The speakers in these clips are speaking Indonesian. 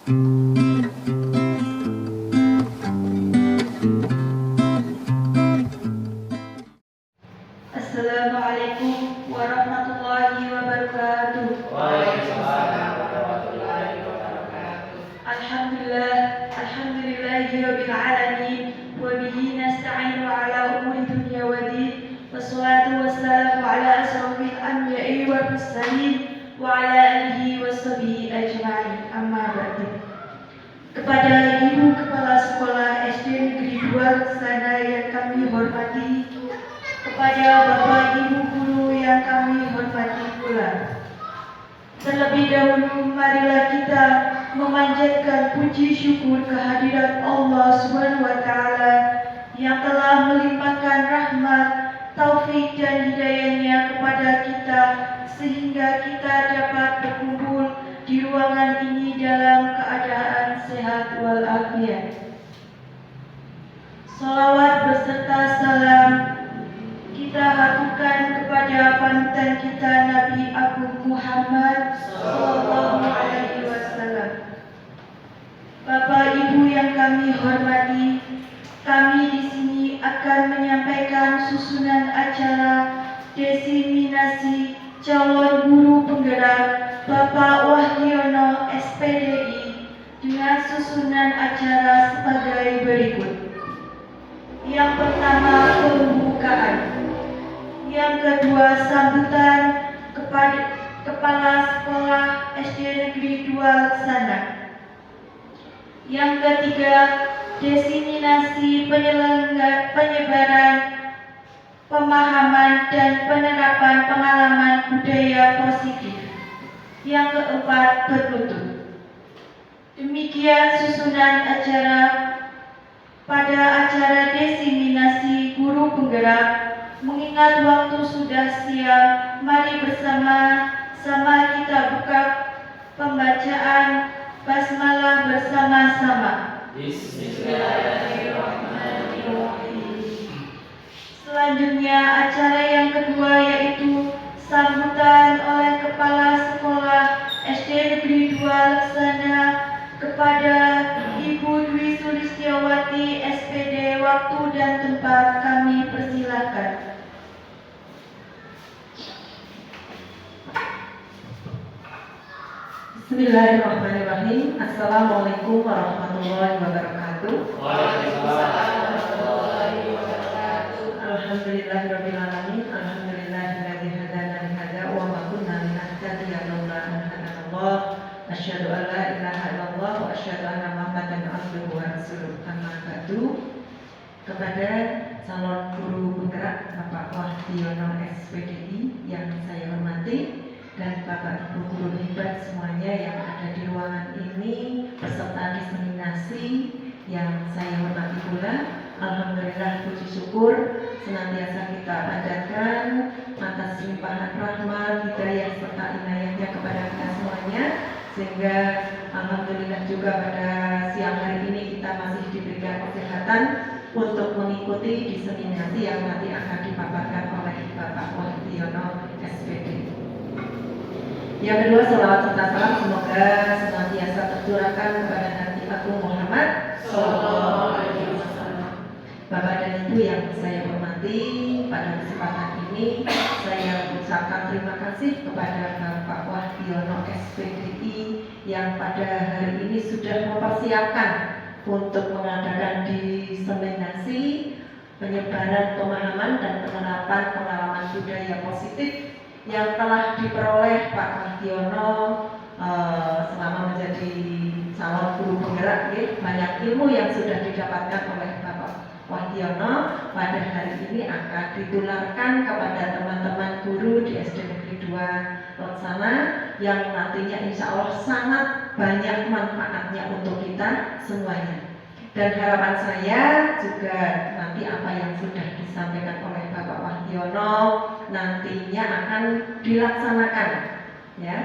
Assalamualaikum warahmatullahi wabarakatuh. Waalaikumsalam warahmatullahi wabarakatuh. Alhamdulillahirabbil alamin wa bihi nasta'inu ala umuri dunya waddin. Wassalatu wassalamu ala asrofil anbiya'i wal mursalin wa ala alihi washabihi ajma'in. Amma ba'du. Kepada Ibu Kepala Sekolah SD Negeri 2 Laksana yang kami hormati, kepada Bapak Ibu Guru yang kami hormati pula. Terlebih dahulu marilah kita memanjatkan puji syukur kehadirat Allah Subhanahu wa taala yang telah melimpahkan rahmat, taufik dan hidayahnya kepada kita sehingga kita dapat berkumpul di ruangan ini dalam keadaan sehat walafiat. Salawat beserta salam kita haturkan kepada panutan kita Nabi Agung Muhammad Sallallahu Alaihi Wasallam. Bapak Ibu yang kami hormati, kami di sini akan menyampaikan susunan acara desiminasi calon guru penggerak Bapak Wahyono SPDI dengan susunan acara sebagai berikut. Yang pertama, pembukaan. Yang kedua, sambutan kepada Kepala Sekolah SD Negeri 2 Laksana. Yang ketiga, desiminasi penyebaran pemahaman dan penerapan pengalaman budaya positif. Yang keempat, penutup. Demikian susunan acara pada acara desiminasi guru penggerak. Mengingat waktu sudah siang, mari bersama-sama kita buka pembacaan basmalah bersama-sama. Bismillahirrahmanirrahim. Selanjutnya acara yang kedua yaitu sambutan oleh Kepala Sekolah SD Negeri 2 Laksana kepada Ibu Dwi Sulistiawati SPD. Waktu dan tempat kami persilakan. Bismillahirrahmanirrahim. Assalamualaikum warahmatullahi wabarakatuh. Waalaikumsalam warahmatullahi wabarakatuh. Alhamdulillahirabbil alamin. Alhamdulillahilladzi hadana li hadza wa ma kunna linahtadiya laula an hadanallah. Asyhadu an la ilaha illallah wa asyhadu anna Muhammadan abduhu wa rasuluh. Amma ba'du. Kepada calon guru penggerak Bapak Wahyono SPDI yang saya hormati dan Bapak Ibu guru hebat semuanya yang ada di ruangan ini peserta diseminasi yang saya hormati pula. Alhamdulillah, puji syukur senantiasa kita panjatkan atas limpahan rahmat, hidayah serta inayahnya kepada kita semuanya, sehingga alhamdulillah juga pada siang hari ini kita masih diberikan kesehatan untuk mengikuti diseminasi yang nanti akan dipaparkan oleh Bapak Wahyono SPD. Yang kedua, salawat serta salam semoga senantiasa tercurahkan kepada Nabi Agung Muhammad Sallallahu Alaihi Wasallam. Bapak dan Ibu yang saya hormati, pada kesempatan ini saya mengucapkan terima kasih kepada Bapak Wahyono SPDI yang pada hari ini sudah mempersiapkan untuk mengadakan diseminasi penyebaran pemahaman dan penerapan pengalaman budaya positif yang telah diperoleh Pak Wahyono selama menjadi calon guru penggerak. Banyak ilmu yang sudah didapatkan oleh Bapak Wahyono pada hari ini akan ditularkan kepada teman-teman guru di SD Negeri 2 Laksana yang nantinya insya Allah sangat banyak manfaatnya untuk kita semuanya. Dan harapan saya juga nanti apa yang sudah disampaikan oleh Bapak Wahyono nantinya akan dilaksanakan ya,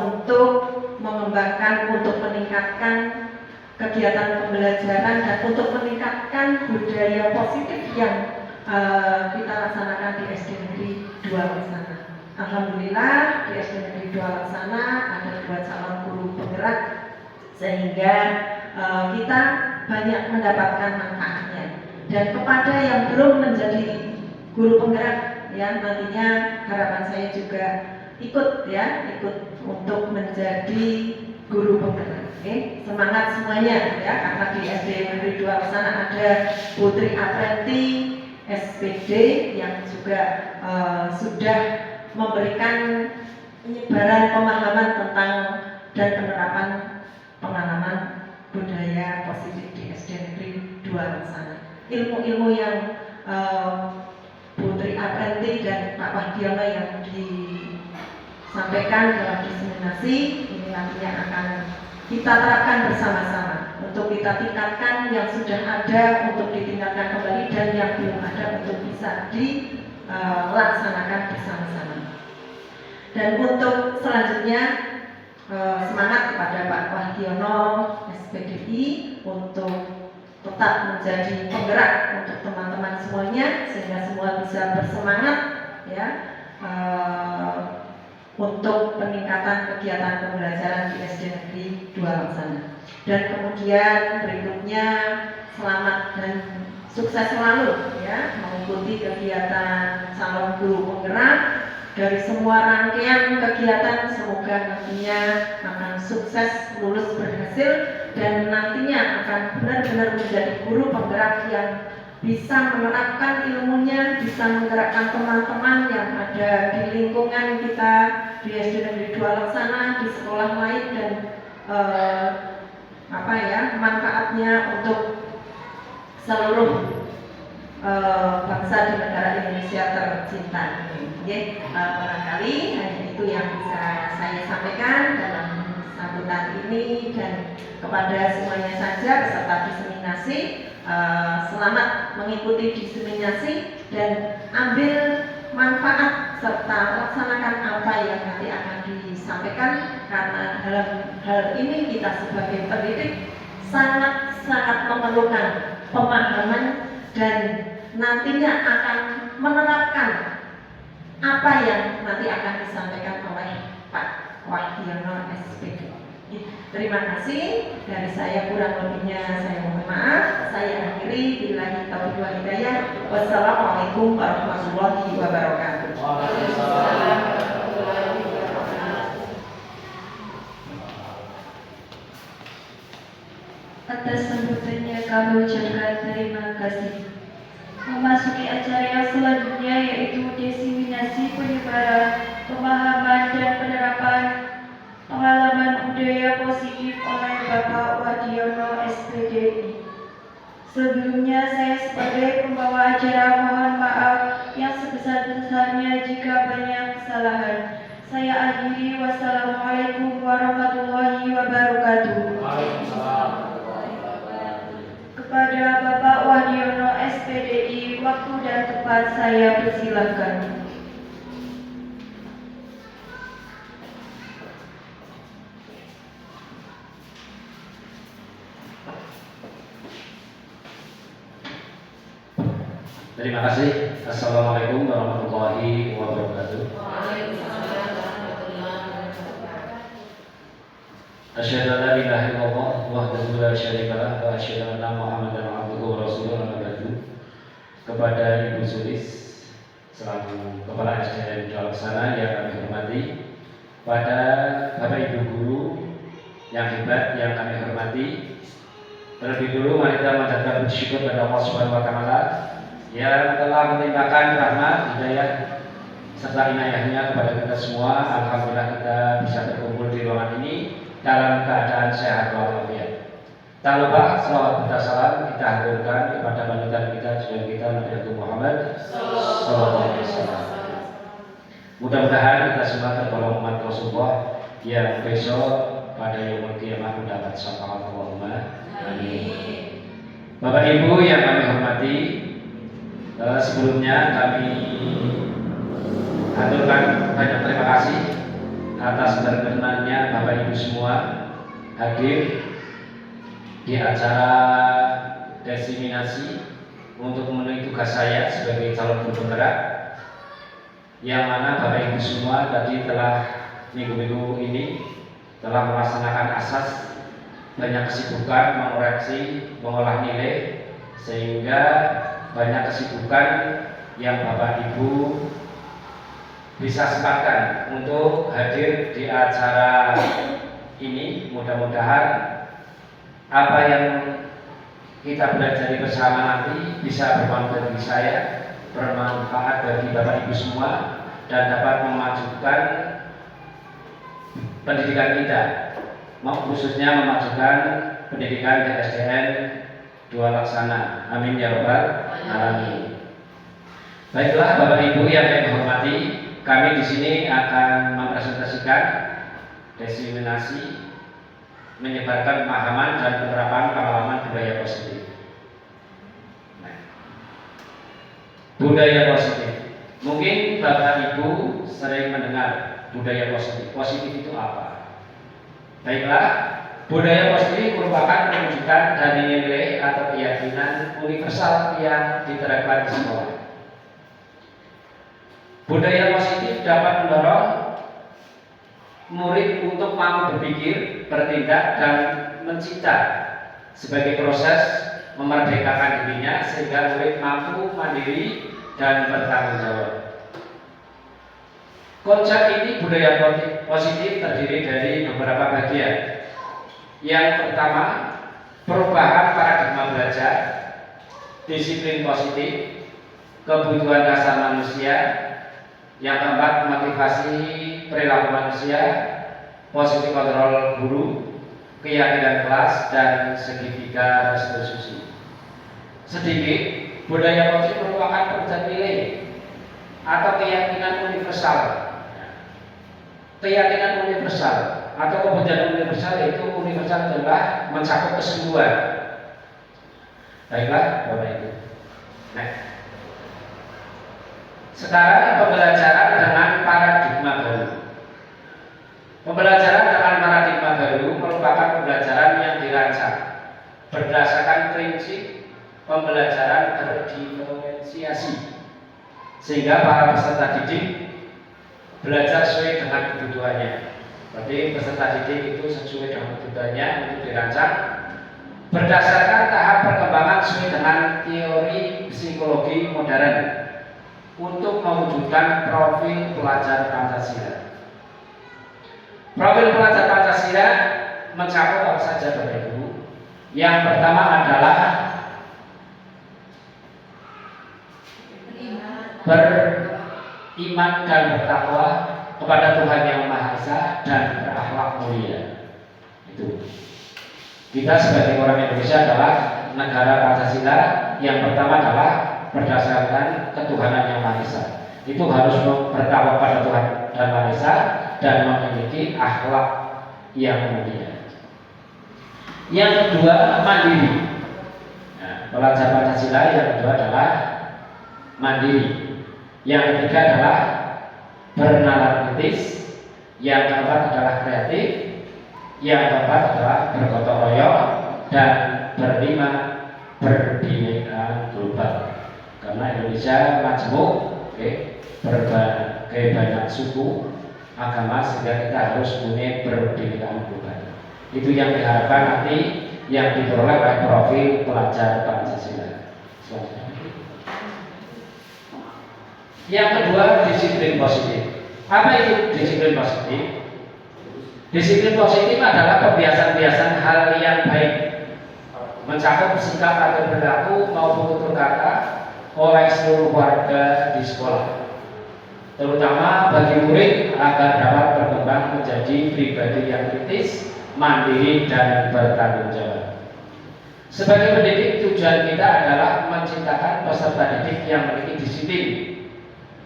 untuk mengembangkan, untuk meningkatkan kegiatan pembelajaran dan untuk meningkatkan budaya positif yang kita laksanakan di SD Negeri 2 Laksana. Alhamdulillah di SD Negeri 2 Laksana ada 2 calon guru penggerak sehingga kita banyak mendapatkan manfaatnya. Dan kepada yang belum menjadi guru penggerak, ya nantinya harapan saya juga ikut untuk menjadi guru penggerak. Oke, semangat semuanya ya, karena di SD Negeri 2 sana ada Putri Aprenti SPD yang juga sudah memberikan penyebaran pemahaman tentang dan penerapan pengalaman budaya positif di SD Negeri 2 sana. Ilmu-ilmu yang Putri Aprenti dan Pak Wahdiono yang disampaikan dalam diseminasi ini nantinya akan kita terapkan bersama-sama untuk kita tingkatkan yang sudah ada untuk ditingkatkan kembali dan yang belum ada untuk bisa dilaksanakan bersama-sama. Dan untuk selanjutnya semangat kepada Pak Wahdiono SPDI untuk tetap menjadi penggerak untuk teman-teman semuanya sehingga semua bisa bersemangat ya untuk peningkatan kegiatan pembelajaran di SD Negeri 2 Laksana. Dan kemudian berikutnya selamat dan sukses selalu ya mengikuti kegiatan calon guru penggerak. Dari semua rangkaian kegiatan semoga nantinya akan sukses lulus berhasil dan nantinya akan benar-benar menjadi guru penggerak yang bisa menerapkan ilmunya, bisa menggerakkan teman-teman yang ada di lingkungan kita di SD Negeri 2 Laksana, di sekolah lain dan manfaatnya untuk seluruh bangsa di negara Indonesia tercinta. Barangkali hanya itu yang bisa saya sampaikan dalam sambutan ini dan kepada semuanya saja peserta diseminasi. Selamat mengikuti diseminasi dan ambil manfaat serta laksanakan apa yang nanti akan disampaikan karena dalam hal ini kita sebagai pendidik sangat memerlukan pemahaman dan nantinya akan menerapkan apa yang nanti akan disampaikan oleh Pak Wahdiono SPD. Terima kasih. Dari saya kurang lebihnya saya mohon maaf. Saya akhiri billahi taufiq wal hidayah. Wassalamualaikum warahmatullahi wabarakatuh. Atas sambutannya kami ucapkan terima kasih. Memasuki acara yang selanjutnya yaitu diseminasi penyebaran pemahaman dan penerapan pengalaman budaya positif oleh Bapak Wahdiono SPDI. Sebelumnya saya sebagai pembawa acara mohon maaf yang sebesar-besarnya jika banyak kesalahan. Saya akhiri. Wassalamualaikum warahmatullahi wabarakatuh. Kepada Bapak Wahdiono SPDI, waktu dan tempat saya persilahkan. Terima kasih. Assalamualaikum warahmatullahi wabarakatuh. Asyhadu an la ilaha illallah wahdahu la syarika lah wa asyhadu anna Muhammadan abduhu wa rasuluhu amma ba'du. Kepada Ibu Sulis selaku Kepala SDN 2 Laksana yang kami hormati, pada Bapak Ibu guru yang hebat yang kami hormati, terlebih dulu mari kita mengucapkan puji syukur kepada Allah Subhanahu wa taala yang telah melimpahkan rahmat, hidayah serta inayahnya kepada kita semua. Alhamdulillah kita bisa berkumpul di ruangan ini dalam keadaan sehat walafiat. Tak lupa selawat dan salam kita haturkan kepada panutan kita, junjungan kita Nabi Muhammad sallallahu alaihi wasallam. Mudah-mudahan kita semua tergolong umat Rasulullah yang besok pada yaumul qiyamah mendapat syafaat Allahumma amin. Bapak Ibu yang kami hormati, sebelumnya kami haturkan banyak terima kasih atas berkenannya Bapak Ibu semua hadir di acara diseminasi untuk memenuhi tugas saya sebagai calon guru penggerak, yang mana Bapak Ibu semua tadi telah minggu-minggu ini telah melaksanakan asas banyak kesibukan mengoreksi, mengolah nilai, sehingga banyak kesibukan yang Bapak Ibu bisa sempatkan untuk hadir di acara ini. Mudah-mudahan apa yang kita belajar bersama nanti bisa bermanfaat bagi saya, bermanfaat bagi Bapak Ibu semua, dan dapat memajukan pendidikan kita, khususnya memajukan pendidikan di SDN 2 Laksana. Amin ya rabbal alamin. Baiklah Bapak Ibu yang saya hormati, kami di sini akan mempresentasikan diseminasi menyebarkan pemahaman dan penerapan pengalaman budaya positif. Budaya positif. Mungkin Bapak Ibu sering mendengar budaya positif. Positif itu apa? Baiklah, budaya positif merupakan perwujudan dari nilai atau keyakinan universal yang diterapkan di sekolah. Budaya positif dapat mendorong murid untuk mampu berpikir, bertindak, dan mencipta sebagai proses memerdekakan dirinya sehingga murid mampu mandiri dan bertanggung jawab. Konsep ini budaya positif terdiri dari beberapa bagian. Yang pertama, perubahan paradigma belajar, disiplin positif, kebutuhan dasar manusia. Yang keempat, motivasi perilaku manusia, positif kontrol guru, keyakinan kelas, dan segitiga restitusi. Sedikit, budaya positif merupakan perwujudan nilai atau keyakinan universal. Keyakinan universal atau kebutuhan universal itu universal adalah mencakup keseluruhan. Baiklah, Bapak Ibu. Sekarang pembelajaran dengan paradigma baru. Pembelajaran dengan paradigma baru merupakan pembelajaran yang dirancang berdasarkan prinsip pembelajaran terdiferensiasi, sehingga para peserta didik belajar sesuai dengan kebutuhannya. Berarti peserta didik itu sesuai dengan kebutuhannya untuk dirancang berdasarkan tahap perkembangan sesuai dengan teori psikologi modern untuk mewujudkan profil pelajar Pancasila. Profil pelajar Pancasila mencakup apa saja Bapak Ibu? Yang pertama adalah beriman dan bertakwa kepada Tuhan Yang Maha Esa dan berakhlak mulia. Itu. Kita sebagai orang Indonesia adalah negara Pancasila. Yang pertama adalah berdasarkan ketuhanan Yang Maha Esa. Itu harus bertakwa pada Tuhan Yang Maha Esa dan memiliki akhlak yang mulia. Yang kedua, mandiri. Nah, pelajar Pancasila yang kedua adalah mandiri. Yang ketiga adalah bernalar kritis. Yang keempat adalah kreatif. Yang keempat adalah bergotong royong. Dan berlima, berbineka global. Karena Indonesia majemuk, berbagai banyak suku, agama, sehingga kita harus punya perbedaan global. Itu yang diharapkan nanti yang diperoleh oleh profil pelajar Pancasila. Yang kedua, disiplin positif. Apa itu disiplin positif? Disiplin positif adalah kebiasaan-kebiasaan hal yang baik, mencakup sikap atau perilaku maupun tutur kata oleh seluruh warga di sekolah, terutama bagi murid agar dapat berkembang menjadi pribadi yang kritis, mandiri, dan bertanggung jawab. Sebagai pendidik, tujuan kita adalah menciptakan peserta didik yang memiliki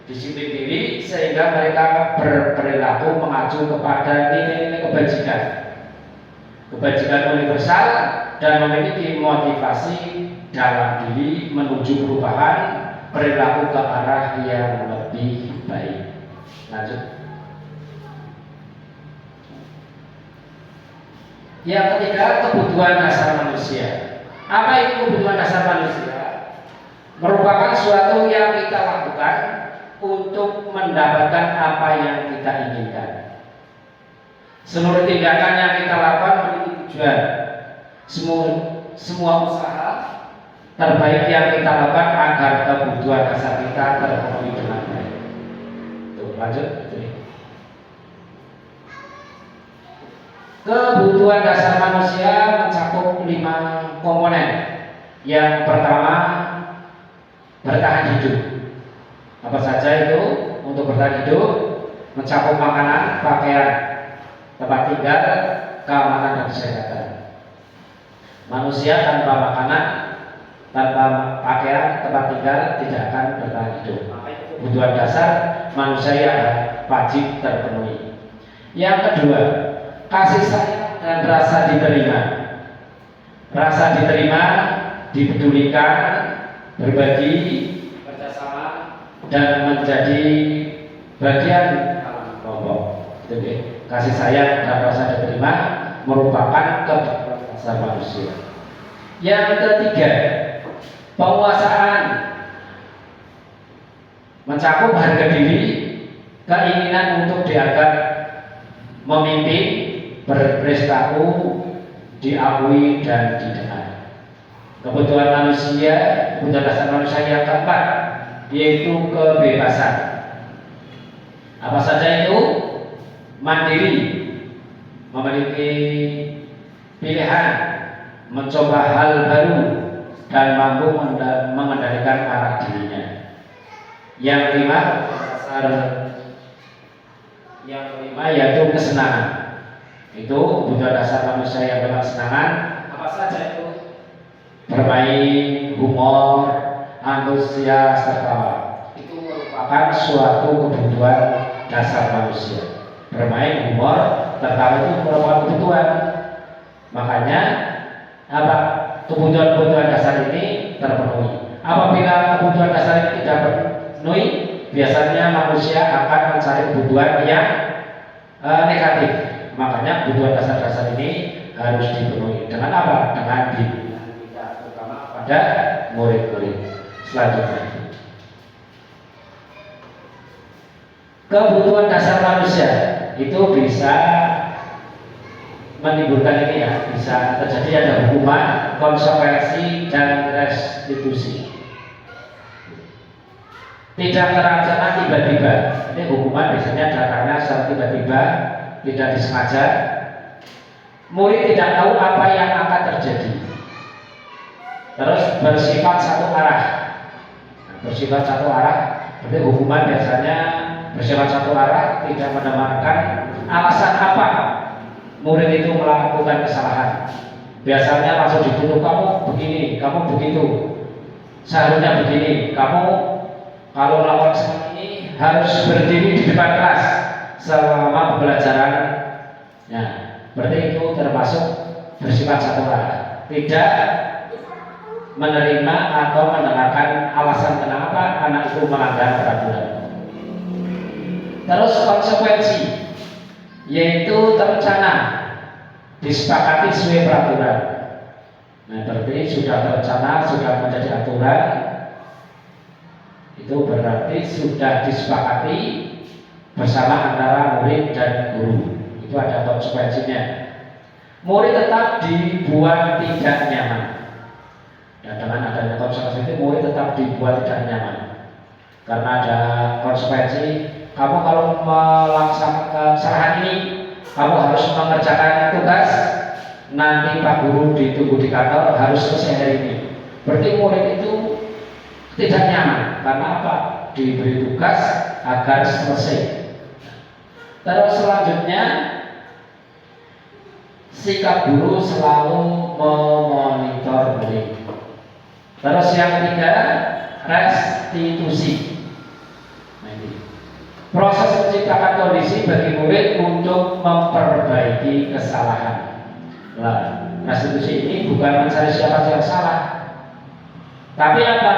disiplin diri, sehingga mereka berperilaku mengacu kepada nilai-nilai kebajikan universal, dan memiliki motivasi dalam diri menuju perubahan perilaku ke arah yang lebih baik. Lanjut. Yang ketiga, kebutuhan dasar manusia. Apa itu kebutuhan dasar manusia? Merupakan suatu yang kita lakukan untuk mendapatkan apa yang kita inginkan. Seluruh tindakan yang kita lakukan memiliki tujuan semua usaha terbaik yang kita lakukan agar kebutuhan dasar kita terpenuhi dengan baik. Tuh, lanjut. Kebutuhan dasar manusia mencakup 5 komponen. Yang pertama, bertahan hidup. Apa saja itu? Untuk bertahan hidup mencakup makanan, pakaian, tempat tinggal, keamanan dan kesehatan. Manusia tanpa makanan, tanpa pakaian, tempat tinggal tidak akan bertahan hidup. Kebutuhan dasar manusia yang wajib terpenuhi. Yang kedua, kasih sayang dan rasa diterima. Rasa diterima, dipedulikan, berbagi, kerjasama, dan menjadi bagian kelompok. Jadi, kasih sayang dan rasa diterima merupakan kebutuhan dasar manusia. Yang ketiga, penguasaan mencakup harga diri, keinginan untuk dianggap memimpin, berprestasi, diakui dan didengar. Kebutuhan manusia, kebutuhan dasar manusia yang keempat yaitu kebebasan. Apa saja itu? Mandiri, memiliki pilihan, mencoba hal baru, dan mampu mengendalikan arah dirinya. Yang kelima yaitu kesenangan. Itu kebutuhan dasar manusia yang dalam kesenangan. Apa saja itu? Bermain, humor, antusias, tertawa. Itu merupakan suatu kebutuhan dasar manusia. Bermain, humor, tertawa itu merupakan kebutuhan. Makanya kebutuhan dasar ini terpenuhi. Apabila kebutuhan dasar ini tidak terpenuhi, biasanya manusia akan mencari kebutuhan yang negatif. Makanya kebutuhan dasar ini harus dipenuhi. Dengan apa? Dengan bimbingan kita, terutama pada murid-murid. Selanjutnya, kebutuhan dasar manusia itu bisa menimbulkan ini ya, bisa terjadi ada hukuman, konsekuensi, dan restitusi. Tidak terencana tiba-tiba. Ini hukuman biasanya datangnya secara tiba-tiba, tidak disengaja. Murid tidak tahu apa yang akan terjadi. Terus bersifat satu arah. Bersifat satu arah, berarti hukuman biasanya bersifat satu arah, tidak menemukan alasan apa murid itu melakukan kesalahan. Biasanya langsung dituduh, kamu begini, kamu begitu, seharusnya begini, kamu kalau melakukan seperti ini harus berdiri di depan kelas selama pembelajaran. Ya, berarti itu termasuk bersifat satu arah, tidak menerima atau mendengarkan alasan kenapa anak itu melanggar peraturan. Terus konsekuensi, yaitu terencana, disepakati sesuai peraturan. Nah, berarti sudah terencana, sudah menjadi aturan, itu berarti sudah disepakati bersama antara murid dan guru. Itu ada konsekuensinya. Murid tetap dibuat tidak nyaman. Dan dengan adanya konsekuensi itu murid tetap dibuat tidak nyaman. Karena ada konsekuensi, kamu kalau melaksanakan kesalahan ini, kamu harus mengerjakan tugas. Nanti Pak Guru ditunggu di kantor, harus selesai hari ini. Berarti murid itu tidak nyaman. Karena apa? Diberi tugas agar selesai. Terus selanjutnya, sikap guru selalu memonitor murid. Terus yang ketiga, restitusi. Nah, ini proses menciptakan kondisi bagi murid untuk memperbaiki kesalahan. Nah, restitusi ini bukan mencari siapa yang salah, tapi apa?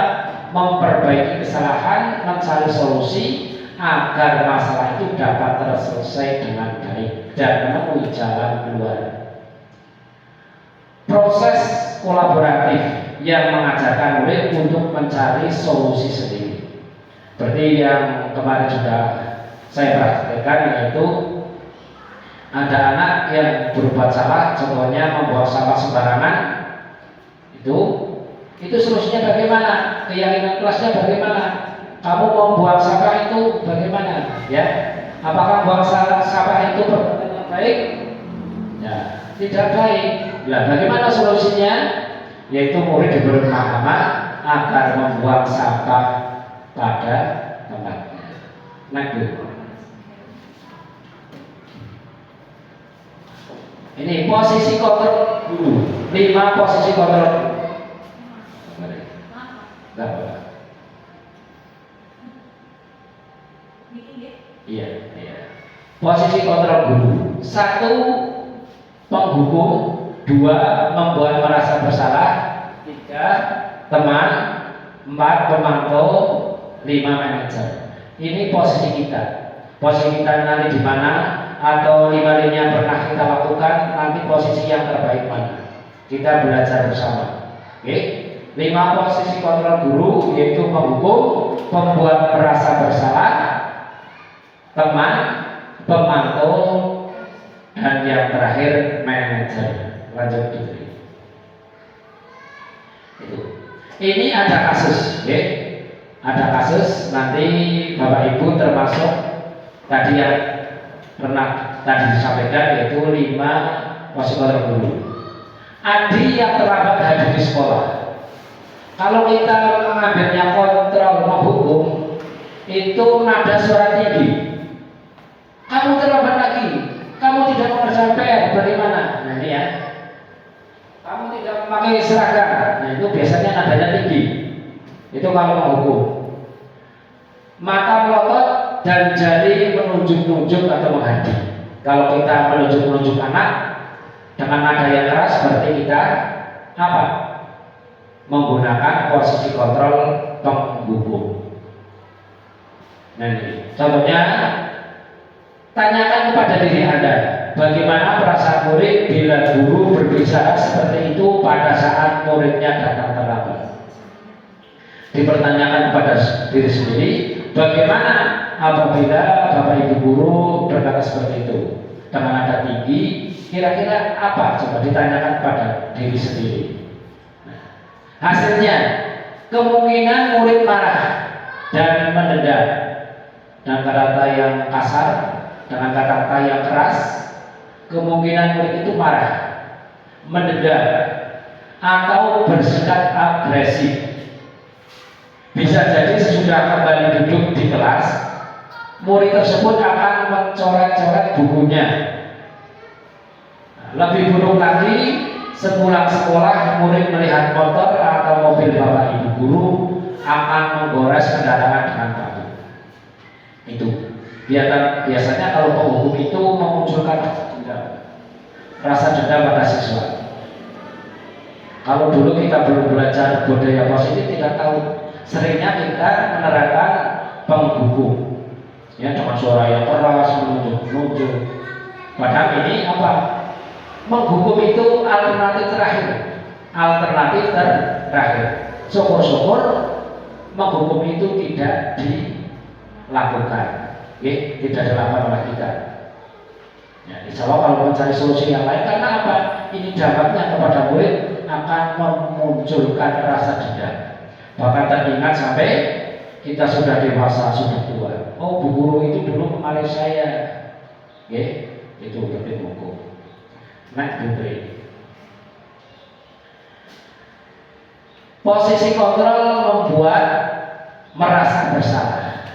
Memperbaiki kesalahan, mencari solusi agar masalah itu dapat terselesai dengan baik dan menemui jalan keluar. Proses kolaboratif yang mengajarkan murid untuk mencari solusi sendiri. Berarti yang kemarin sudah saya praktekkan, yaitu ada anak yang berbuat salah, contohnya membuang sampah sembarangan, itu solusinya bagaimana? Keyakinan kelasnya bagaimana? Kamu mau buang sampah itu bagaimana? Ya, apakah buang sampah itu perbuatan yang baik? Ya, tidak baik. Nah, bagaimana solusinya? Yaitu murid diberi pemahaman agar membuang sampah pada tempatnya. Nah, ini posisi kontrol dulu. 5 posisi kontrol dulu. Iya. Posisi kontrol guru. 1, penghukum. 2, membuat merasa bersalah. 3, teman. 4, pemantau. 5, manajer. Ini posisi kita. Posisi kita nanti di mana? Atau 5 yang pernah kita lakukan, nanti posisi yang terbaik mana? Kita belajar bersama. Oke? 5 posisi kontrol guru, yaitu penghukum, pembuat merasa bersalah, teman, pemantau, dan yang terakhir manajer. Lanjut dulu. Ini ada kasus, ya. Ada kasus. Nanti Bapak Ibu termasuk tadi yang pernah tadi disampaikan, yaitu 5 posisi kontrol guru. Adik yang terlambat hadir di sekolah. Kalau kita mengambilnya kontrol menghukum, itu nada suara tinggi. Kamu terlambat lagi, kamu tidak mengerjakan PR, bagaimana? Nah ini ya, kamu tidak memakai seragam. Nah itu biasanya nadanya tinggi. Itu kalau menghukum. Mata melotot dan jari menunjuk-nunjuk atau menghadiri. Kalau kita menunjuk-nunjuk anak dengan nada yang keras, berarti kita apa? Menggunakan posisi kontrol penghukum. Nah ini contohnya, tanyakan kepada diri Anda, bagaimana perasaan murid bila guru berbicara seperti itu pada saat muridnya datang terlambat. Dipertanyakan kepada diri sendiri, bagaimana apabila Bapak Ibu guru berkata seperti itu dengan nada tinggi, kira-kira apa? Coba ditanyakan pada diri sendiri. Hasilnya, kemungkinan murid marah dan mendendam dengan kata-kata yang kasar, dengan kata-kata yang keras. Kemungkinan murid itu marah, mendendam, atau bersikap agresif. Bisa jadi sesudah kembali duduk di kelas, murid tersebut akan mencoret-coret bukunya. Lebih buruk lagi, sepulang sekolah murid melihat motor atau mobil Bapak Ibu guru akan menggores kendaraan dengan batu. Itu biasanya kalau penghukum itu memunculkan rasa dendam pada siswa. Kalau dulu kita belum belajar budaya positif, tidak tahu. Seringnya kita menerapkan penghukum, ya dengan suara yang keras, menunjuk-nunjuk. Padahal ini apa? Menghukum itu alternatif terakhir. Syukur-syukur menghukum itu tidak dilakukan, tidak dilakukan oleh kita. Ya, insya Allah kalau mencari solusi yang lain, karena apa? Ini dampaknya kepada murid akan memunculkan rasa dendam. Bahkan teringat sampai kita sudah dewasa, sudah tua. Oh, bu guru itu dulu mengalir saya, itu berarti hukum. Nah, gitu. Posisi kontrol membuat merasa bersalah.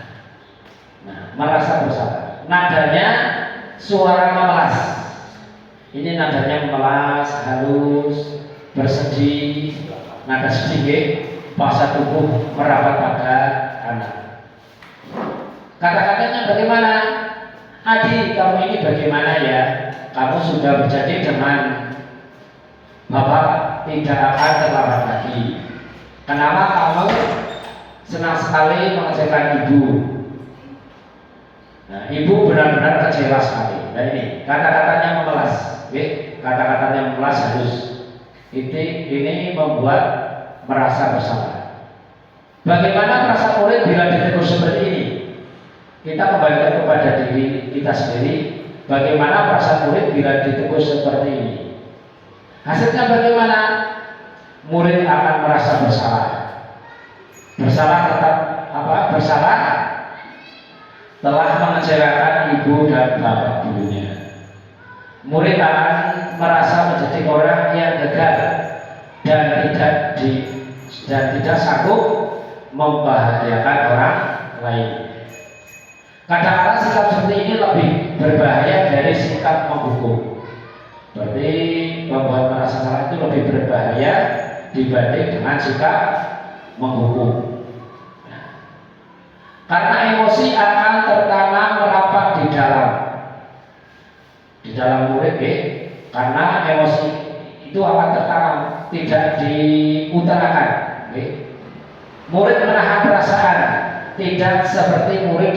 Nah, merasa bersalah. Nadanya suara memelas. Ini nadanya memelas, halus, bersedih, nada sedih, bahasa tubuh merapat pada anak. Kata-katanya bagaimana? Adik, kamu ini bagaimana ya? Kamu sudah berjanji dengan Bapak tidak akan terlambat lagi. Kenapa kamu senang sekali mengerjakan ibu? Nah, ibu benar-benar kecewa sekali. Nah ini kata-katanya memelas, kata-katanya memelas halus. Ini membuat merasa bersalah. Bagaimana perasaan murid bila ditegur seperti ini? Kita kembalikan kepada diri kita sendiri. Bagaimana perasaan murid bila ditegur seperti ini? Hasilnya bagaimana? Murid akan merasa bersalah. Bersalah telah mengecewakan ibu dan bapak gurunya. Murid akan merasa menjadi orang yang gagal dan tidak sanggup membahagiakan orang lain. Kadang-kadang sikap seperti ini lebih berbahaya dari sikap menghukum. Berarti membuat merasa salah itu lebih berbahaya dibanding dengan sikap menghukum. Karena emosi akan tertanam merapat di dalam murid, karena emosi itu akan tertanam, tidak diutarakan. Murid menahan perasaan, tidak seperti murid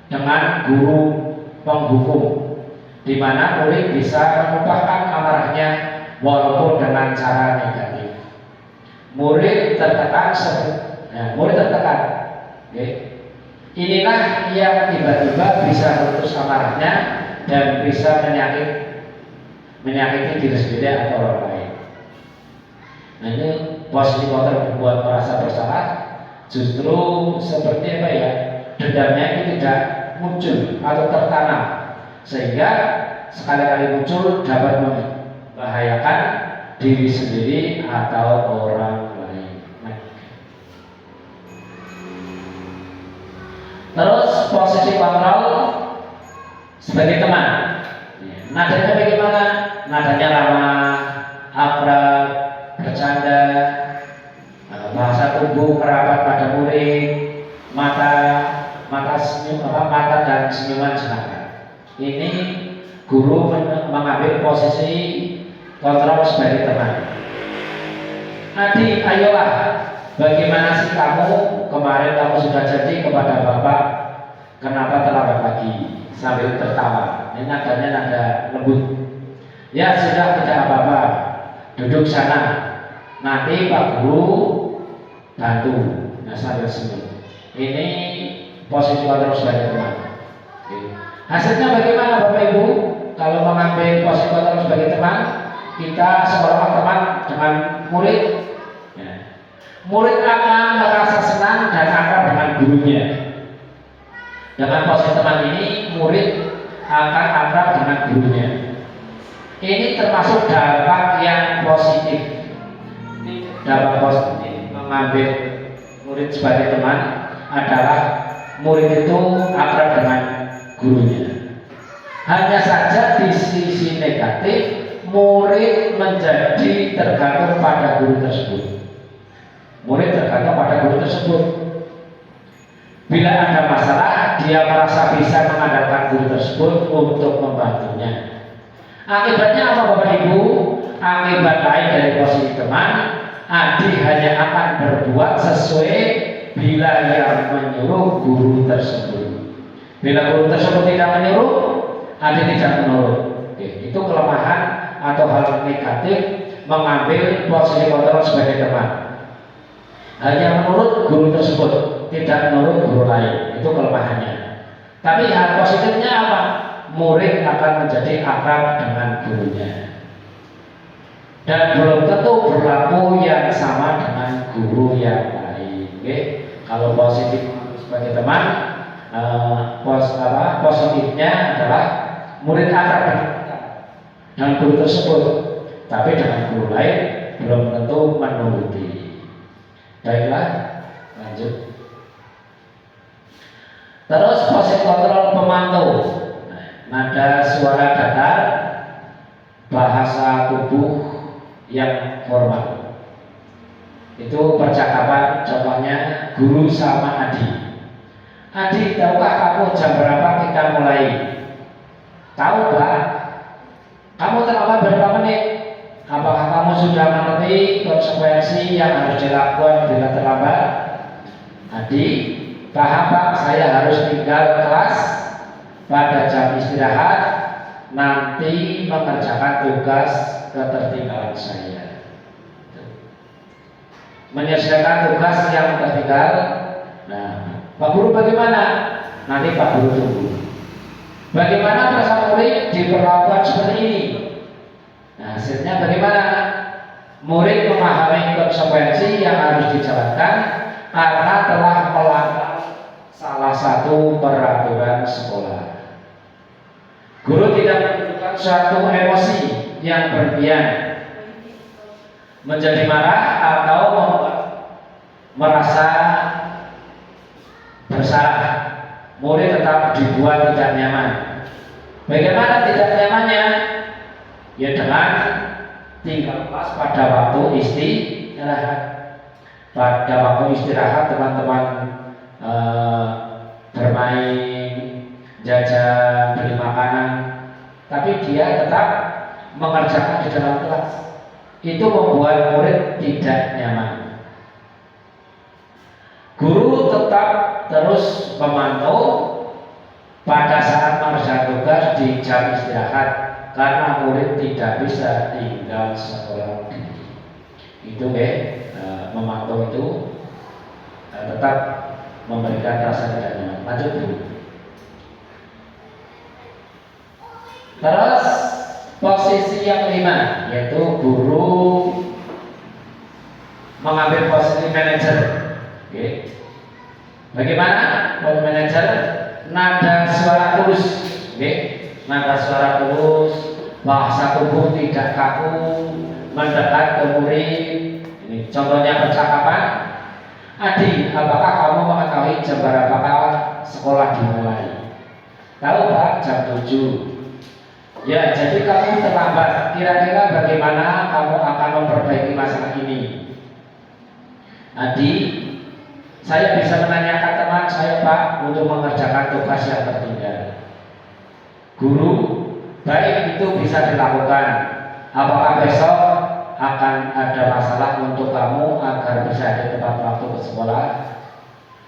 dengan guru penghukum, di mana murid bisa menumpahkan amarahnya walaupun dengan cara negatif. Murid tertekan. Inilah yang tiba-tiba bisa memutus amarahnya dan bisa menyakiti diri sendiri atau orang lain. Nah, ini posisi kotor membuat merasa bersalah. Justru seperti apa ya? Dendamnya itu tidak muncul atau tertanam, sehingga sekali-kali muncul dapat membahayakan diri sendiri atau orang lain. Terus posisi kontrol sebagai teman. Nadanya bagaimana? Nadanya ramah, akrab, bercanda, bahasa tubuh kerabat pada murid, mata dan senyuman semangat. Ini guru mengambil posisi kontrol sebagai teman. Adik, ayolah, bagaimana sih kamu? Kemarin kamu sudah janji kepada bapak, kenapa terlambat lagi? Sambil tertawa. Ini nadanya nada lembut. Ya sudah, tidak apa-apa. Duduk sana. Nanti Pak Guru bantu. Nah, sambil senyum. Ini posisi kontrol sebagai teman. Hasilnya bagaimana Bapak Ibu? Kalau mengambil posisi kontrol sebagai teman, kita seolah teman dengan murid. Murid akan merasa senang dan akrab dengan gurunya. Dengan posisi teman ini, murid akan akrab dengan gurunya. Ini termasuk dampak yang positif. Dampak positif mengambil murid sebagai teman adalah murid itu akrab dengan gurunya. Hanya saja di sisi negatif, murid menjadi tergantung pada guru tersebut. Murid tergantung pada guru tersebut. Bila ada masalah, dia merasa bisa mengandalkan guru tersebut untuk membantunya. Akibatnya apa Bapak Ibu? Akibat lain dari posisi teman, adik hanya akan berbuat sesuai bila yang menyuruh guru tersebut. Bila guru tersebut tidak menyuruh, adik tidak menurut. Itu kelemahan atau hal negatif mengambil posisi kontrol sebagai teman. Hanya menurut guru tersebut, tidak menurut guru lain. Itu kelemahannya. Tapi hal positifnya apa? Murid akan menjadi akrab dengan gurunya. Dan belum tentu berlaku yang sama dengan guru yang lain. Kalau positif sebagai teman, positifnya adalah murid akrab dengan guru tersebut, tapi dengan guru lain belum tentu menuruti. Baiklah, lanjut. Terus posisi kontrol pemantau. Nada suara datar, bahasa tubuh yang formal. Itu percakapan, contohnya guru sama adik. Adik, tahukah kamu jam berapa kita mulai? Tahu Pak? Kamu terlambat berapa menit? Apakah kamu sudah mengerti konsekuensi yang harus dilakukan bila terlambat? Adik, paham Pak, saya harus tinggal kelas pada jam istirahat, nanti mengerjakan tugas ketertinggalan saya. Menyelesaikan tugas yang tertinggal. Nah, Pak Guru bagaimana? Nanti Pak Guru tunggu. Bagaimana perasaan murid diperlakukan seperti ini? Nah, hasilnya bagaimana? Murid memahami konsekuensi yang harus dijalankan karena telah melanggar salah satu peraturan sekolah. Guru tidak menunjukkan suatu emosi yang berlebihan, menjadi marah atau merasa bersalah. Murid tetap dibuat tidak nyaman. Bagaimana tidak nyamannya? Ya dengan tinggal kelas pada waktu istirahat. Pada waktu istirahat teman-teman bermain, jajan, beli makanan, tapi dia tetap mengerjakan di dalam kelas. Itu membuat murid tidak nyaman. Guru tetap terus memantau pada saat mengerjakan tugas di jam istirahat karena murid tidak bisa tinggal sekolah. Itu memantau itu tetap memberikan rasa tidak nyaman. Lanjut dulu. Terus posisi yang kelima yaitu guru mengambil posisi manajer. Oke. Bagaimana manajer? Nada suara tulus, nada suara tulus, bahasa tubuh tidak kaku, mendekat ke murid. Ini contohnya percakapan. Adi, apakah kamu mengetahui jam berapakah sekolah dimulai? Tahu Pak, jam 7. Ya, jadi kamu terlambat. Kira-kira bagaimana kamu akan memperbaiki masalah ini? Adi, saya bisa menanyakan teman saya Pak untuk mengerjakan tugas yang tertinggal. Guru, baik itu bisa dilakukan. Apakah besok akan ada masalah untuk kamu agar bisa di tepat waktu ke sekolah?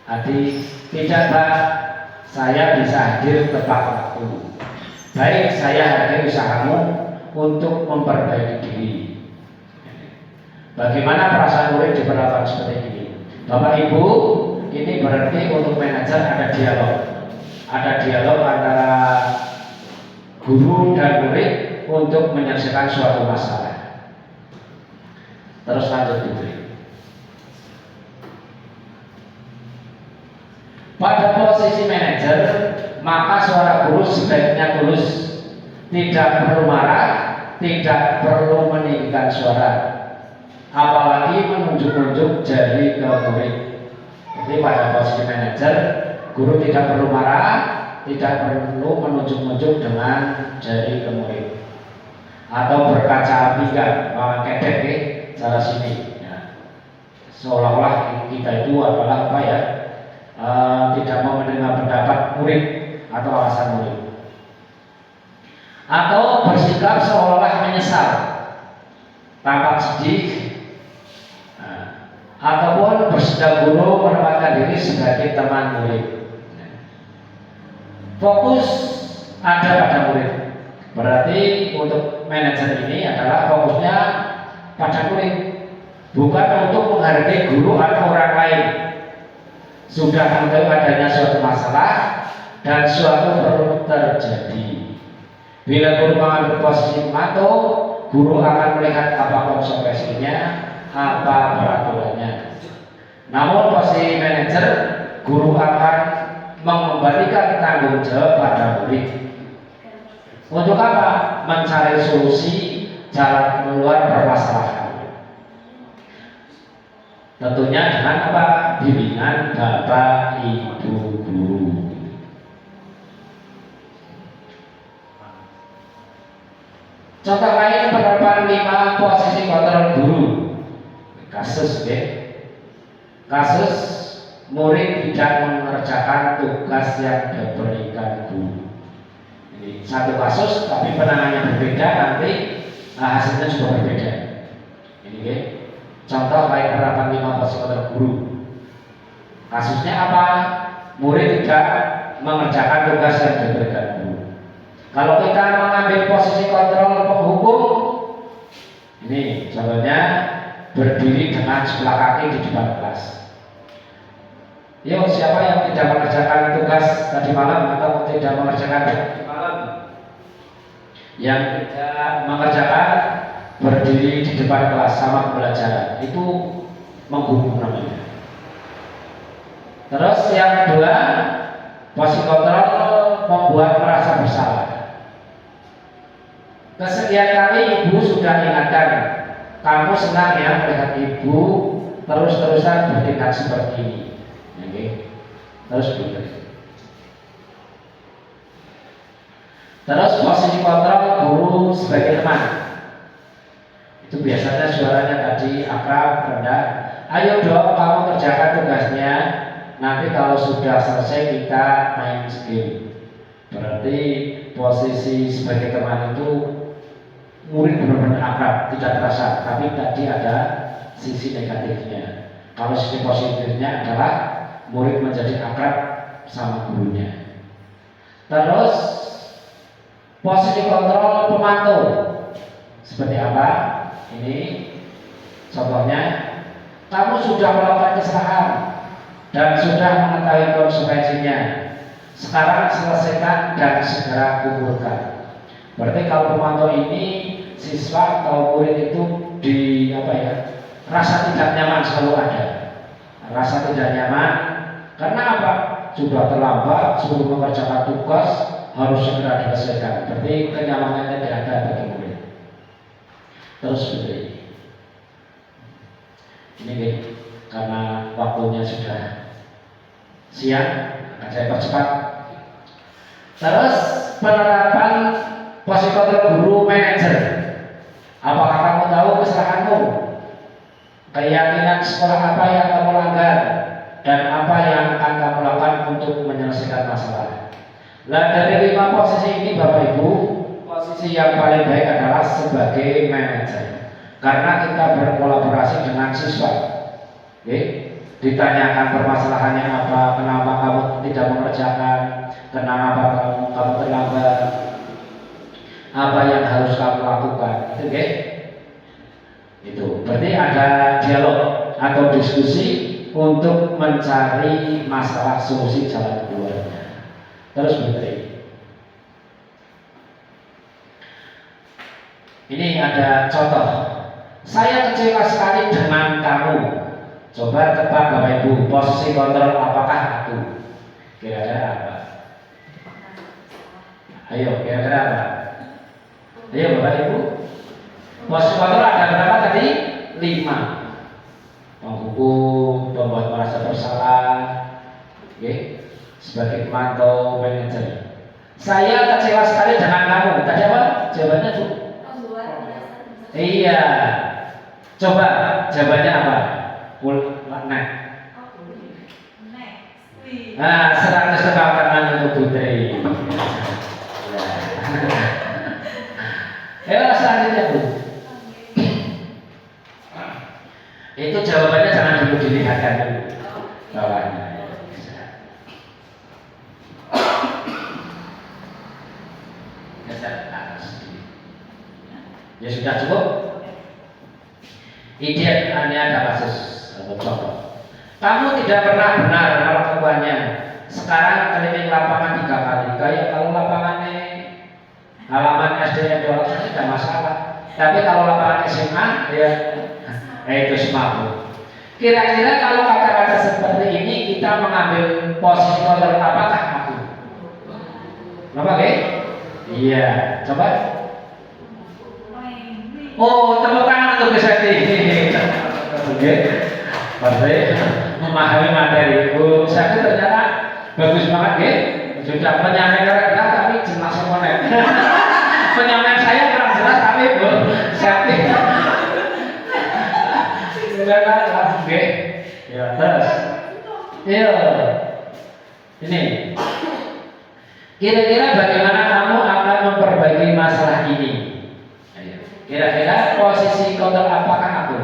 Adi, tidak Pak, saya bisa hadir tepat waktu. Baik, saya hargai usahamu untuk memperbaiki diri. Bagaimana perasaan murid diperlakukan seperti ini? Bapak Ibu, ini berarti untuk manajer ada dialog. Ada dialog antara guru dan murid untuk menyelesaikan suatu masalah. Terus lanjut dulu. Pada posisi manajer, maka suara guru sebaiknya tulus, tidak perlu marah, tidak perlu meninggikan suara, apalagi menunjuk-nunjuk jari ke murid. Jadi pada posisi manajer, guru tidak perlu marah, tidak perlu menunjuk-nunjuk dengan jari ke murid, atau berkaca api kedek cara sini. Ya. Seolah-olah kita itu adalah apa ya? Tidak mau menerima pendapat murid atau alasan murid, atau bersikap seolah-olah menyesal, tampak sedih, ataupun bersikap guru menempatkan diri sebagai teman murid. Fokus ada pada murid. Berarti untuk manajer ini adalah fokusnya pada murid, bukan untuk menghargai guru atau orang lain. Sudah mengetahui adanya suatu masalah dan suatu perlu terjadi. Bila guru mengambil posisi memantau, guru akan melihat apa konsekuensinya, apa peraturannya. Namun posisi manajer, guru akan mengembalikan tanggung jawab pada murid. Untuk apa? Mencari solusi jalan keluar permasalahan. Tentunya dengan apa? Bimbingan Bapak Ibu guru. Contoh lain penerapan 5 posisi kontrol guru. Kasus kasus murid tidak mengerjakan tugas yang diberikan guru. Ini satu kasus tapi penanganannya berbeda, nanti hasilnya juga berbeda. Ini contoh baik penerapan 5 posisi kontrol guru. Kasusnya apa? Murid tidak mengerjakan tugas yang diberikan guru. Kalau kita mengambil posisi kontrol penghukum, ini contohnya berdiri dengan sebelah kaki di depan kelas. Yuk, siapa yang tidak mengerjakan tugas tadi malam atau tidak mengerjakan tadi malam? Yang tidak mengerjakan berdiri di depan kelas sama pembelajaran, itu menghukum namanya. Terus yang kedua, posisi kontrol membuat merasa bersalah. Kesekian kali ibu sudah ingatkan, kamu senang ya melihat ibu terus-terusan bertindak seperti ini. Oke. Terus begitu. Terus posisi kontrol guru sebagai teman. Itu biasanya suaranya tadi akrab, rendah. Ayo dong kamu kerjakan tugasnya. Nanti kalau sudah selesai kita main game. Berarti posisi sebagai teman itu murid benar-benar akrab, tidak terasa. Tapi tadi ada sisi negatifnya. Kalau sisi positifnya adalah murid menjadi akrab sama gurunya. Terus posisi kontrol pemantau seperti apa? Ini contohnya, kamu sudah melakukan kesalahan dan sudah mengetahui konsekuensinya. Sekarang selesaikan dan segera kumpulkan. Berarti kalau pemantau ini siswa atau murid itu di apa ya? Rasa tidak nyaman selalu ada. Rasa tidak nyaman karena apa? Sudah terlambat, sudah mengerjakan tugas, harus segera diselesaikan. Berarti kenyamanannya tidak ada bagi murid. Terus seperti ini karena waktunya sudah siang, akan saya percepat. Terus penerapan posisi kontrol guru manajer. Apakah kamu tahu kesalahanmu? Keyakinan sekolah apa yang kamu langgar dan apa yang akan kamu lakukan untuk menyelesaikan masalah? Nah, dari 5 posisi ini Bapak Ibu, posisi yang paling baik adalah sebagai manajer, karena kita berkolaborasi dengan siswa. Oke? Ditanyakan permasalahannya apa, kenapa kamu tidak mengerjakan, kenapa kamu terlambat, apa yang harus kamu lakukan. Itu oke? Itu berarti ada dialog atau diskusi untuk mencari masalah solusi jalan keluarnya. Terus berarti ini ada contoh. Saya kecewa sekali dengan kamu. Coba tebak Bapak Ibu, posisi kontrol apakah aku? Kira-kira apa? Ayo, kira-kira apa? Ayo Bapak Ibu. Posisi kontrol ada berapa tadi? 5. Menghukum, membuat merasa bersalah, sebagai pemantau manajer. Saya kecewa sekali dengan kamu. Tadi apa? Jawabannya Bu? Iya. Coba jawabannya apa? Nah, 100 tangan untuk Putri. Ayo selanjutnya Bu. Itu jawabannya jangan dulu dilihatkan dulu bawahnya. Ya sudah cukup. Ide hanya ada kasus atau contoh. Kamu tidak pernah benar melakukannya. Sekarang keliling lapangan 3 kali. Kayak kalau lapangannya halaman SD yang jualan tidak masalah. Tapi kalau lapangan SMA ya itu semua. Kira-kira kalau kata-kata seperti ini kita mengambil posisi kontrol apakah aku? Apa Iya, coba. Oh, tepuk tangan untuk Seti. Oke, berarti memahami materi. Oh, saya ternyata bagus banget, ya. Sudah penyampaian tapi jelas semua. Penyampaian saya kurang jelas tapi Bu Seti. Sudah langsung, ya terus. Iya. Ini. Kira-kira bagaimana kamu akan memperbaiki masalah ini? Kira-kira posisi kontrol apakah aku?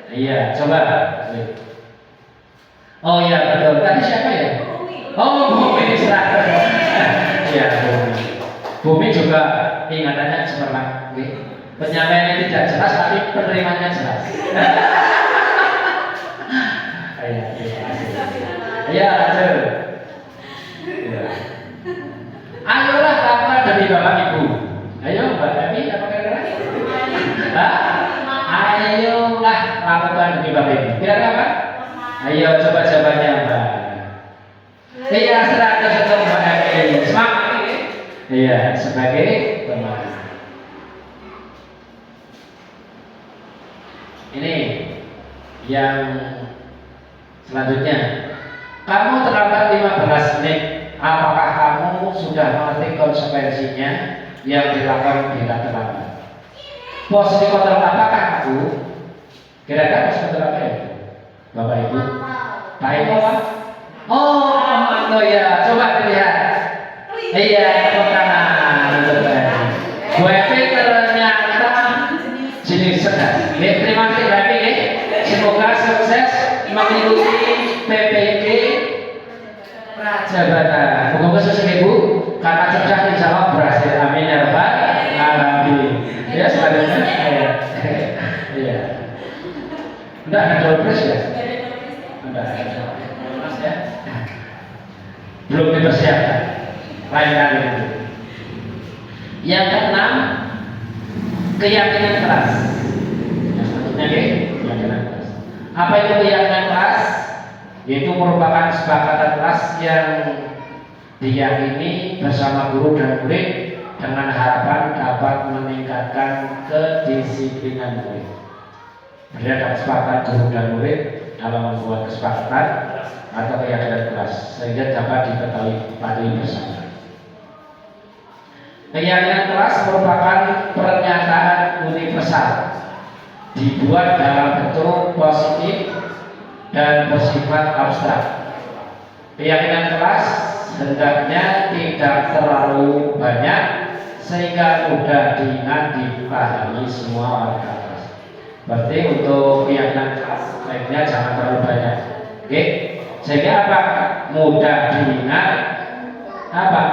Iya, coba. Oh iya betul. Tadi siapa ya? Oh Bumi. Iya Bumi. Bumi juga ingatannya cemerlang. Penyampaiannya tidak jelas tapi penerimanya jelas. Iya betul. Ayolah lakukan demi Bapak Ibu. Ayolah lakukan demi Bapak Ibu. Kira-kira apa? Ayo coba jawabannya Mbak. Iya, 100 untuk Mbak Emi. Semangat ini. Iya, sebagai teman. Ini yang selanjutnya. Kamu terlambat 15 menit. Apakah kamu sudah mengerti konsekuensinya yang dilakukan bila terlambat? Posisi kontrol apakah aku? Kira-kira posisi kontrol apa ya? Bapak Ibu? Pak Ibu apa? Oh, komando ya. Coba dilihat. Iya, tepuk tangan. Bu Evi ternyata jenis sedang. Terima kasih Bu Evi. Semoga sukses mengikuti PPG Prajabata. Semoga sukses Ibu. Karena sudah dijawab berhasil. Amin ya rabbal alamin. Ya selanjutnya. Iya. Enggak ada dompet ya? Enggak ada. Mas ya. Belum dipersiapkan. Lain kali itu. Yang keenam, keyakinan keras. Yang selanjutnya keyakinan keras. Apa itu keyakinan keras? Yaitu merupakan kesepakatan keras yang diyakini bersama guru dan murid dengan harapan dapat meningkatkan kedisiplinan murid. Berdasarkan kesepakatan guru dan murid dalam membuat kesepakatan atau keyakinan keras sehingga dapat diketahui bersama. Keyakinan keras merupakan pernyataan universal dibuat dalam bentuk positif dan bersifat abstrak. Keyakinan keras hendaknya tidak terlalu banyak sehingga mudah diingat dipahami semua warga kelas. Berarti untuk keyakinan keras baiknya jangan terlalu banyak. Oke? Sehingga apa? Mudah diingat apa?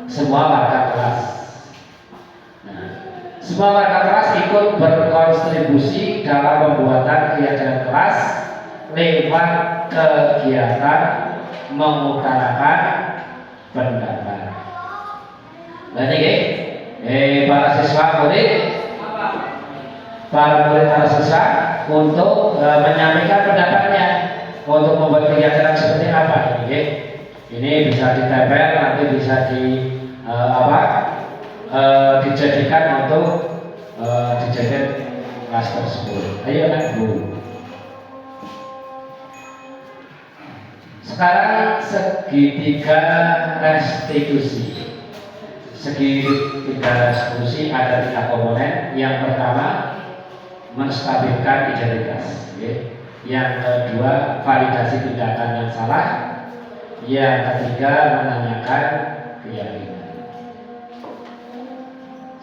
Semua warga kelas. Nah, semua warga kelas ikut berkontribusi dalam pembuatan keyakinan keras lewat kegiatan mengutarakan pendapat. Dan ini para siswa murid, para siswa untuk menyampaikan pendapatnya untuk membuat kegiatan seperti apa. Ini bisa ditempel, nanti bisa dijadikan untuk dijadikan kelas tersebut. Ayo anak Bu. Sekarang segitiga restitusi. Segitiga restitusi ada 3 komponen. Yang pertama menstabilkan identitas. Yang kedua validasi tindakan yang salah. Yang ketiga menanyakan keyakinan.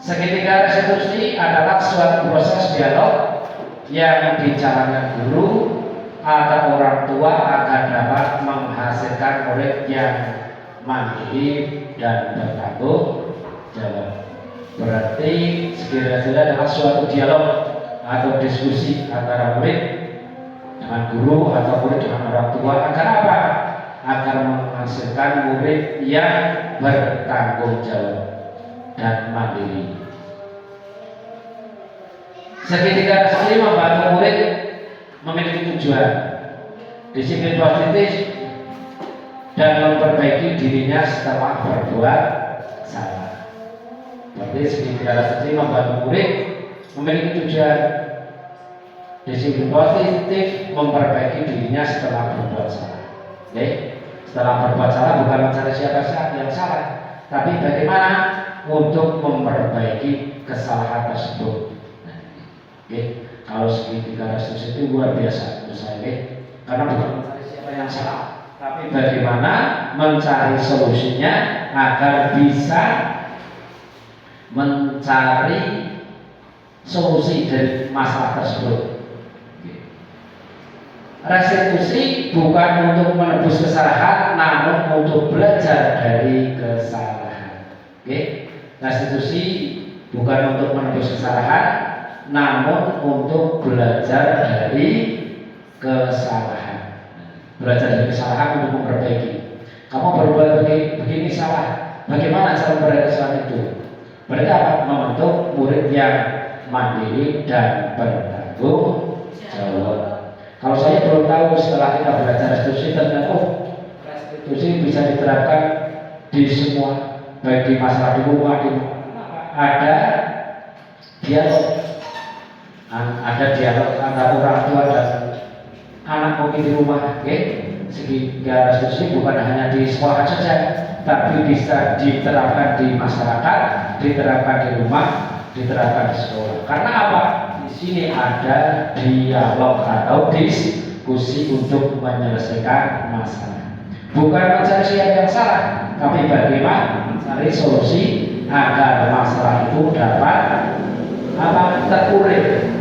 Segitiga restitusi adalah suatu proses dialog yang dijalankan guru atau orang tua agar dapat menghasilkan murid yang mandiri dan bertanggung jawab. Berarti segitiga adalah suatu dialog atau diskusi antara murid dengan guru atau murid dengan orang tua agar apa? Agar menghasilkan murid yang bertanggung jawab dan mandiri. Segitiga restitusi membantu murid memiliki tujuan, disiplin positif, dan memperbaiki dirinya setelah berbuat salah. Berarti segitiga restitusi membantu murid memiliki tujuan, disiplin positif, memperbaiki dirinya setelah berbuat salah. Setelah berbuat salah bukan mencari siapa yang salah, tapi bagaimana untuk memperbaiki kesalahan tersebut. Kalau segitiga restitusi itu luar biasa menurut saya, karena bukan mencari siapa yang salah, tapi bagaimana mencari solusinya agar bisa mencari solusi dari masalah tersebut. Restitusi bukan untuk menebus kesalahan, namun untuk belajar dari kesalahan. Restitusi bukan untuk menebus kesalahan, namun untuk belajar dari kesalahan. Belajar dari kesalahan untuk memperbaiki. Kamu berbuat begini salah, bagaimana cara memperbaiki kesalahan itu? Berarti apa? Membentuk murid yang mandiri dan bertanggung tanggung jawab. Kalau saya belum tahu setelah kita belajar restitusi ternyata restitusi bisa diterapkan di semua, baik di masalah di rumah, ada dialog, antara orang tua dan anak mungkin di rumah, oke? Sehingga restitusi bukan hanya di sekolah saja, tapi bisa diterapkan di masyarakat, diterapkan di rumah, diterapkan di sekolah. Karena apa? Di sini ada dialog atau diskusi untuk menyelesaikan masalah. Bukan mencari siapa yang salah, tapi bagaimana mencari solusi agar masalah itu dapat terurai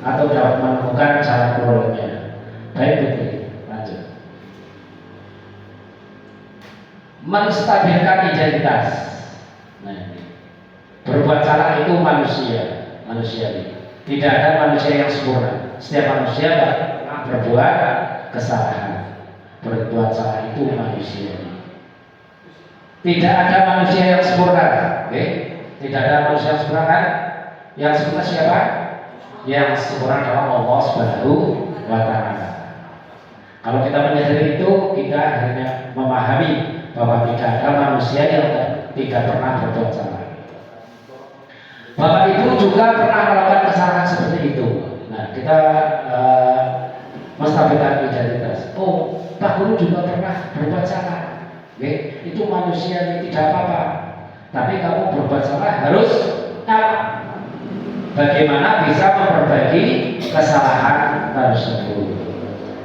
atau dapat menemukan jalan keluarnya. Baik, betul. Lanjut. Menstabilkan identitas. Nah, berbuat salah itu manusiawi. Tidak ada manusia yang sempurna. Setiap manusia pernah berbuat kesalahan. Berbuat salah itu manusiawi. Tidak ada manusia yang sempurna. Oke? Tidak ada manusia yang sempurna kan? Yang sempurna siapa? Yang sempurna adalah Allah Subhanahu wa Ta'ala. Kalau kita menyadari itu, kita akhirnya memahami bahwa tidak ada manusia yang tidak pernah berbuat salah. Bapak Ibu juga pernah melakukan kesalahan seperti itu. Nah, kita menstabilkan identitas. Oh, Pak Guru juga pernah berbuat salah. Oke, itu manusia tidak apa-apa. Tapi kamu berbuat salah harus bagaimana bisa memperbaiki kesalahan tersebut.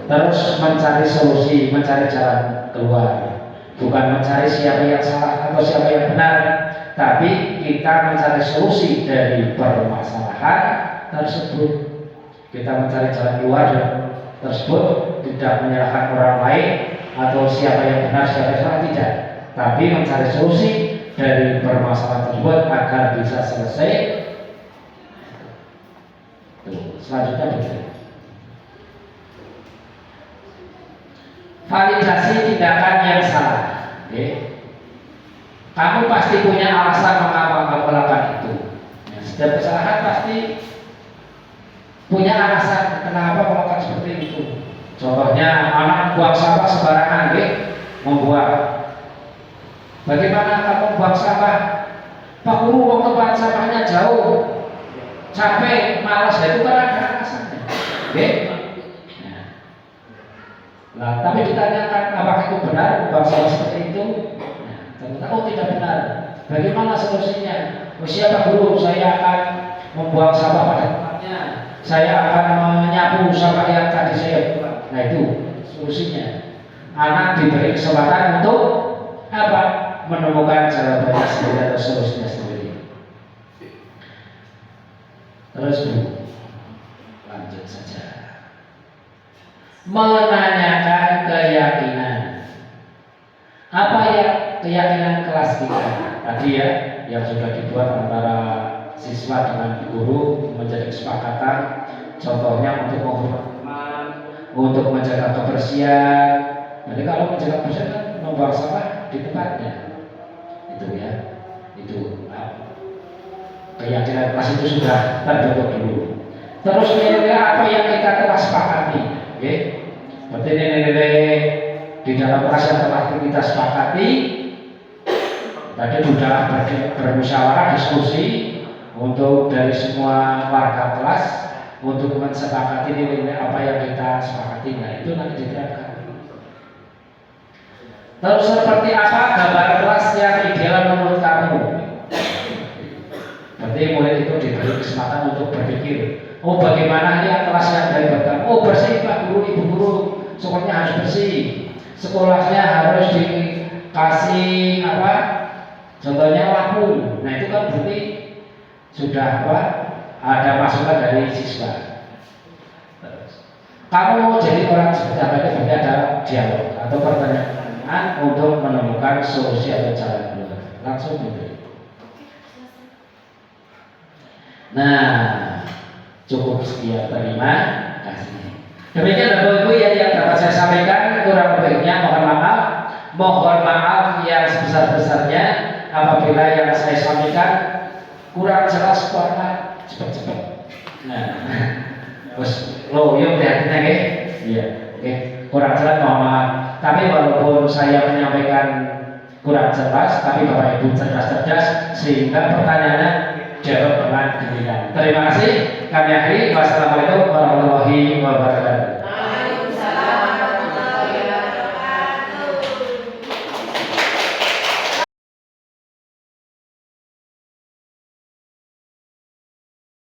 Terus mencari solusi, mencari jalan keluar. Bukan mencari siapa yang salah atau siapa yang benar, tapi kita mencari solusi dari permasalahan tersebut. Kita mencari jalan keluar tersebut, tidak menyalahkan orang lain atau siapa yang benar, siapa yang salah, tidak. Tapi mencari solusi dari permasalahan tersebut agar bisa selesai. Selanjutnya begitu. Validasi tindakan yang salah. Okay. Kamu pasti punya alasan mengapa kamu melakukan itu. Ya, setiap kesalahan pasti punya alasan kenapa melakukan seperti itu. Contohnya anak buang sampah sembarangan, membuang. Bagaimana kamu buang sampah? Pak Guru, mau tempat sampahnya jauh, capek, malas, itu kan ada alasannya. Nah, tapi ditanyakan apakah itu benar buang sampah seperti itu? Nah, ternyata tidak benar. Bagaimana solusinya? Siapa Guru? Saya akan membuang sampah pada tempatnya. Saya akan menyapu sampah yang tadi saya buang. Nah, itu solusinya. Anak diberi kesempatan untuk apa? Menemukan jawabannya sendiri atau solusinya sendiri. Terus Bu, lanjut saja. Menanyakan keyakinan. Apa ya keyakinan kelas kita tadi ya, yang sudah dibuat antara siswa dengan guru menjadi kesepakatan. Contohnya untuk menghormat, untuk menjaga kebersihan. Jadi kalau menjaga kebersihan kan membuang sampah di tempatnya. Itu ya, itu keyakinan kelas itu sudah terbentuk dulu. Terus nilai apa yang kita telah sepakati, okay? Seperti nilai di dalam kelas yang telah kita sepakati. Tadi sudah bermusyawarah diskusi untuk dari semua warga kelas untuk mensepakati nilai apa yang kita sepakati. Nah, itu nanti diterapkan. Terus seperti apa gambar kelas yang ideal menurut kamu? Berarti murid itu diberi kesempatan untuk berpikir. Oh, bagaimana ya kelas yang baik buat kamu? Oh, bersih Pak Guru, Ibu Guru, sekolahnya harus bersih. Sekolahnya harus dikasih apa? Contohnya lampu. Nah, itu kan berarti sudah apa? Ada masukan dari siswa. Kamu mau jadi orang seperti apa? Itu berarti ada dialog atau pertanyaan untuk menemukan solusi atau jalan keluar. Langsung gitu. Nah, cukup sekian, terima kasih. Demikian Bapak Ibu yang dapat saya sampaikan. Kurang lebihnya mohon maaf yang sebesar-besarnya apabila yang saya sampaikan kurang jelas, karena cepat-cepat. Nah, Terus lo yuk hati-hatinya ya. Iya. Oke. Kurang jelas mohon maaf. Tapi walaupun saya menyampaikan kurang jelas, tapi Bapak Ibu cerdas-cerdas sehingga pertanyaannya jawab dengan gembira. Terima kasih. Kami akhiri. Wassalamualaikum warahmatullahi wabarakatuh.